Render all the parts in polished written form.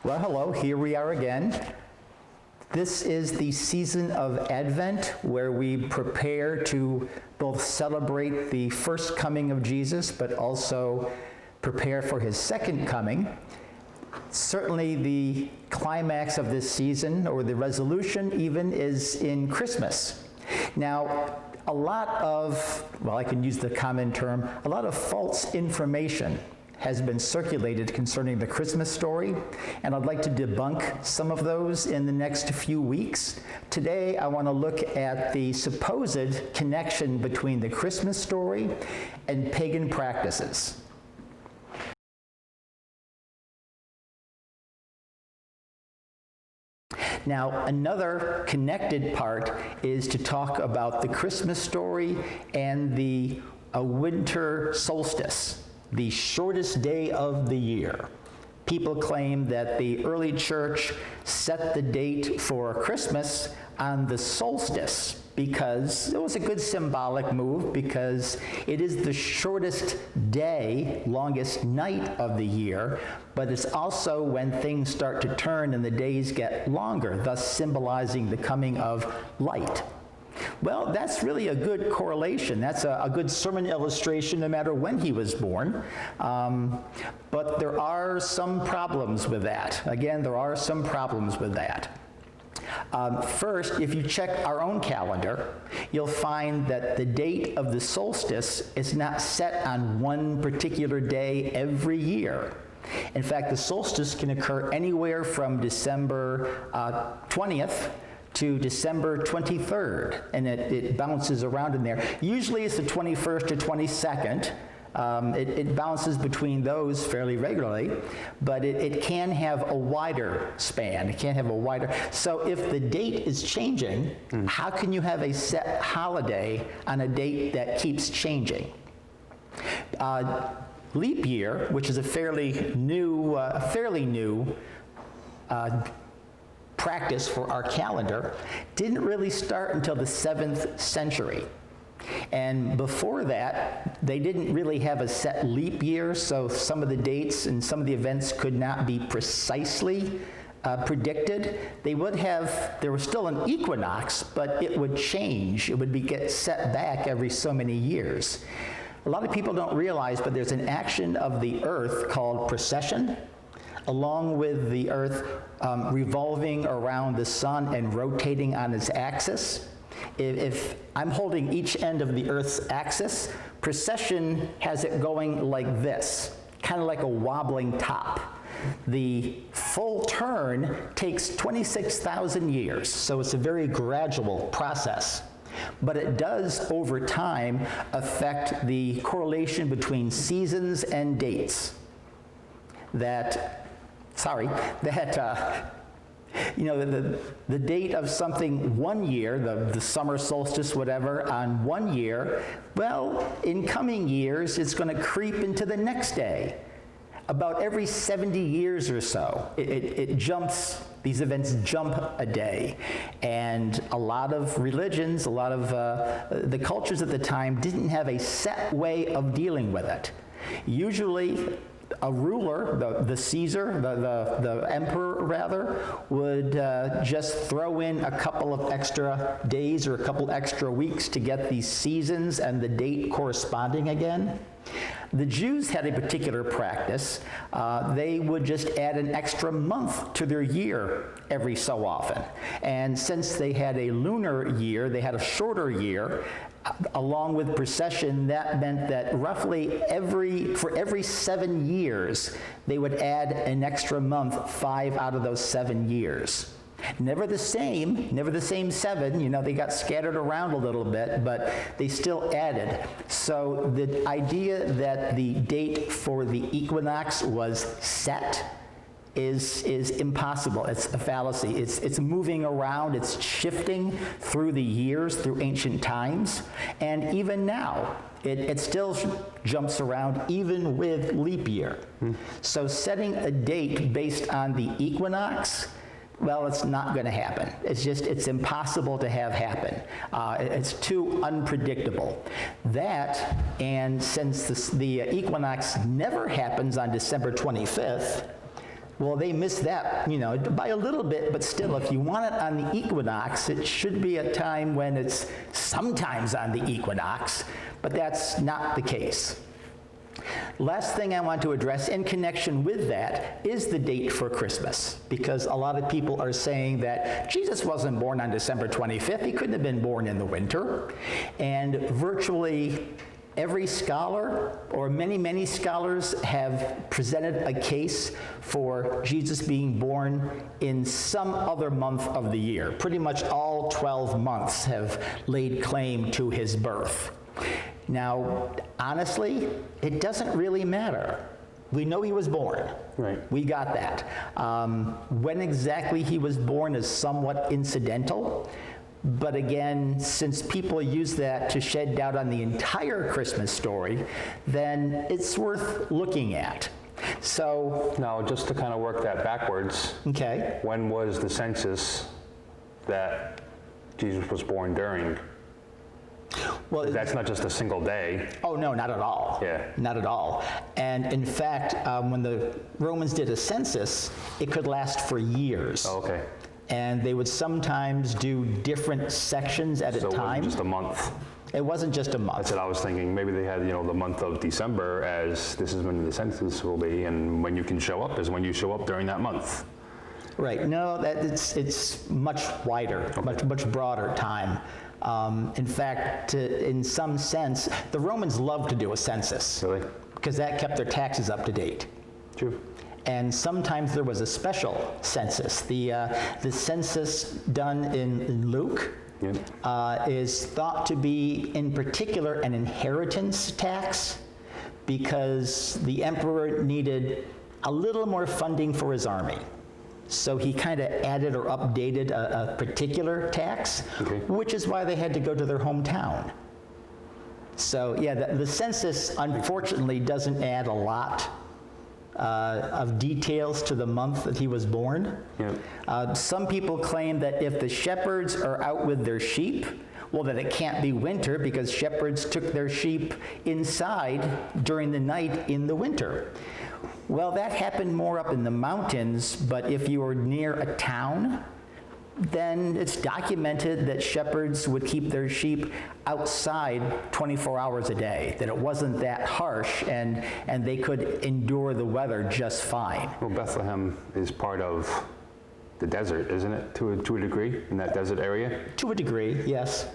Well, hello, here we are again. This is the season of Advent where we prepare to both celebrate the first coming of Jesus, but also prepare for his second coming. Certainly the climax of this season, or the resolution even, is in Christmas. Now, a lot of, well, I can use the common term, a lot of false information has been circulated concerning the Christmas story, and I'd like to debunk some of those in the next few weeks. Today, I want to look at the supposed connection between the Christmas story and pagan practices. Now, another connected part is to talk about the Christmas story and the winter solstice, the shortest day of the year. People claim that the early church set the date for Christmas on the solstice because it was a good symbolic move, because it is the shortest day, longest night of the year, but it's also when things start to turn and the days get longer, thus symbolizing the coming of light. Well, that's really a good correlation. That's a good sermon illustration no matter when he was born. But there are some problems with that. Again, there are some problems with that. First, if you check our own calendar, you'll find that the date of the solstice is not set on one particular day every year. In fact, the solstice can occur anywhere from December 20th to December 23rd, and it bounces around in there. Usually it's the 21st or 22nd. It bounces between those fairly regularly, but it can have a wider span. It can have a wider. So if the date is changing, how can you have a set holiday on a date that keeps changing? Leap year, which is a fairly new practice for our calendar, didn't really start until the 7th century. And before that, they didn't really have a set leap year, so some of the dates and some of the events could not be precisely predicted. There was still an equinox, but it would change. It would get set back every so many years. A lot of people don't realize, but there's an action of the Earth called precession, along with the Earth revolving around the sun and rotating on its axis. If I'm holding each end of the Earth's axis, precession has it going like this, kind of like a wobbling top. The full turn takes 26,000 years, so it's a very gradual process. But it does, over time, affect the correlation between seasons and dates. The date of something one year, the summer solstice, whatever, on one year, well, in coming years, it's going to creep into the next day. About every 70 years or so, it jumps, these events jump a day. And a lot of religions, a lot of the cultures at the time didn't have a set way of dealing with it. Usually, a ruler, the Caesar, the emperor rather, would just throw in a couple of extra days or a couple extra weeks to get these seasons and the date corresponding again. The Jews had a particular practice. They would just add an extra month to their year every so often. And since they had a lunar year, they had a shorter year, along with precession, that meant that roughly for every 7 years, they would add an extra month 5 out of those 7 years. Never the same 7, they got scattered around a little bit, but they still added. So the idea that the date for the equinox was set is impossible. It's a fallacy. It's moving around, it's shifting through the years, through ancient times, and even now, it still jumps around even with leap year. So setting a date based on the equinox, well, it's not going to happen. It's impossible to have happen. It's too unpredictable. That, and since the equinox never happens on December 25th, Well, they missed that, by a little bit, but still, if you want it on the equinox, it should be a time when it's sometimes on the equinox, but that's not the case. Last thing I want to address in connection with that is the date for Christmas, because a lot of people are saying that Jesus wasn't born on December 25th. He couldn't have been born in the winter. And virtually every scholar, or many scholars, have presented a case for Jesus being born in some other month of the year. Pretty much all 12 months have laid claim to his birth. Now, honestly, it doesn't really matter. We know he was born. Right. We got that. When exactly he was born is somewhat incidental. But again, since people use that to shed doubt on the entire Christmas story, then it's worth looking at. So Now, just to kind of work that backwards, okay. when was the census that Jesus was born during? Well, That's not just a single day. oh no, not at all. Yeah. Not at all. And in fact, when the Romans did a census, it could last for years. Oh, okay. And they would sometimes do different sections at So a it time. wasn't just a month. It wasn't just a month. That's what I was thinking. Maybe they had, the month of December as this is when the census will be, and when you can show up is when you show up during that month. Right. No, it's much wider, much broader time. In fact, in some sense, the Romans loved to do a census Really? because that kept their taxes up to date. True. And sometimes there was a special census. The census done in Luke Yeah. is thought to be, in particular, an inheritance tax, because the emperor needed a little more funding for his army. So he kind of added or updated a particular tax, Okay. which is why they had to go to their hometown. So yeah, the census unfortunately doesn't add a lot of details to the month that he was born. Yeah. Some people claim that if the shepherds are out with their sheep, well, then it can't be winter because shepherds took their sheep inside during the night in the winter. Well, that happened more up in the mountains, but if you were near a town, then it's documented that shepherds would keep their sheep outside 24 hours a day, that it wasn't that harsh, and they could endure the weather just fine. Well, Bethlehem is part of the desert, isn't it, to a degree, in that desert area? To a degree, yes.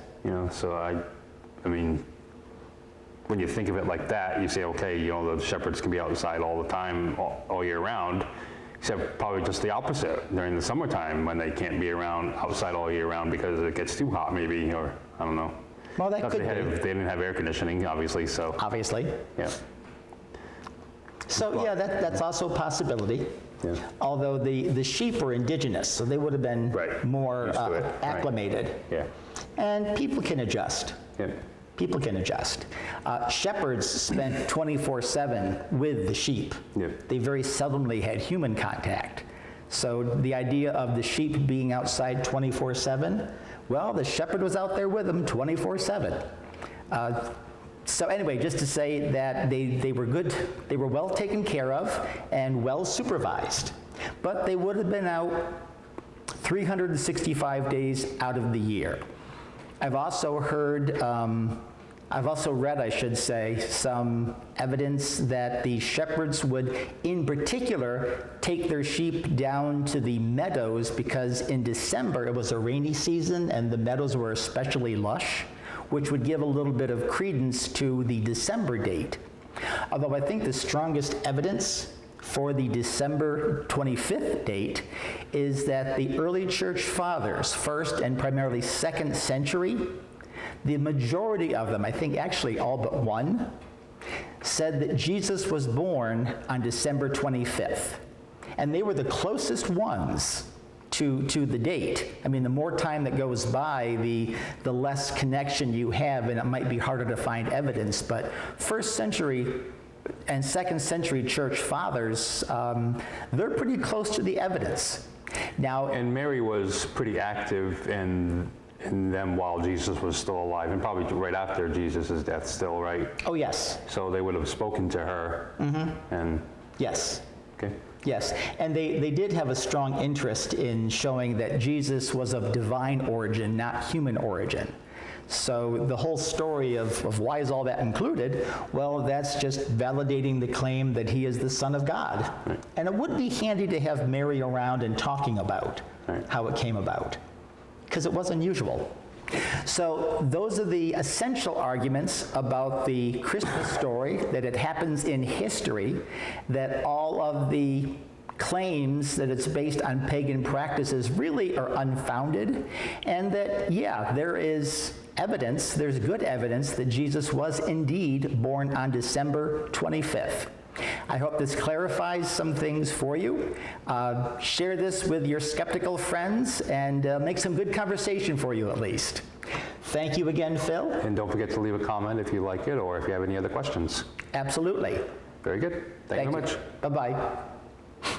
So I mean, when you think of it like that, you say, okay, the shepherds can be outside all the time, all year round, except probably just the opposite during the summertime when they can't be outside all year round because it gets too hot maybe, or I don't know. Well, that Plus could they be. didn't have air conditioning, obviously, so, Obviously. yeah. So yeah, that's also a possibility. Yeah. Although the sheep were indigenous, so they would have been Right. more Used to it, right. acclimated. Yeah. And people can adjust. Yeah. People can adjust. Shepherds spent 24/7 with the sheep. Yeah. They very seldomly had human contact. So the idea of the sheep being outside 24/7, well, the shepherd was out there with them 24/7. So anyway, just to say that they were good, they were well taken care of and well supervised. But they would have been out 365 days out of the year. I've also read, I should say, some evidence that the shepherds would, in particular, take their sheep down to the meadows because in December it was a rainy season and the meadows were especially lush, which would give a little bit of credence to the December date. Although I think the strongest evidence for the December 25th date is that the early church fathers, first and primarily second century, the majority of them, I think actually all but one, said that Jesus was born on December 25th. And they were the closest ones to the date. I mean, the more time that goes by, the less connection you have, and it might be harder to find evidence. But first century and second century church fathers, they're pretty close to the evidence. Now, And Mary was pretty active in them while Jesus was still alive, and probably right after Jesus' death still, right? oh yes, So they would have spoken to her, and yes. Okay. Yes, and they did have a strong interest in showing that Jesus was of divine origin, not human origin. So the whole story of why is all that included? Well, that's just validating the claim that he is the Son of God. Right. And it would be handy to have Mary around and talking about how it came about, because it was unusual. So those are the essential arguments about the Christmas story, that it happens in history, that all of the claims that it's based on pagan practices really are unfounded, and that, yeah, there is evidence, there's good evidence that Jesus was indeed born on December 25th. I hope this clarifies some things for you. Share this with your skeptical friends and make some good conversation for you at least. Thank you again, Phil. And don't forget to leave a comment if you like it or if you have any other questions. Absolutely. Very good. Thank you very much. Bye-bye.